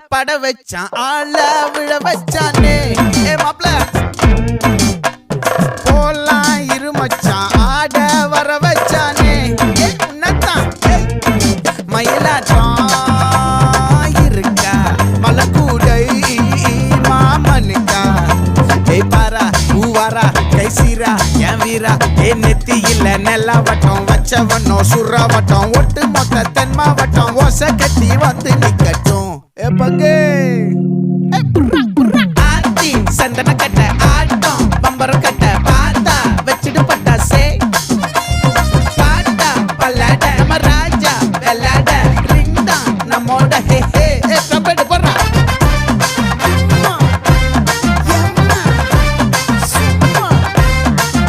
பட வச்சான் ஆள விழ வச்சானே மாப்ள போலாம் இருமச்சான் ஆட வர வச்சானே உன்னதான் மயிலாட்டம் இருக்கா மலக்கூடை மாமனுக்கா பாரா பூவாரா கைசீரா என் வீரா நெத்தி இல்ல நெல்லாவட்டம் வச்சவனும் சுறாவட்டம் ஒட்டு மொத்த தென் மாவட்டம் ஓசை கட்டி வந்து நிக்கட்டும் பங்கே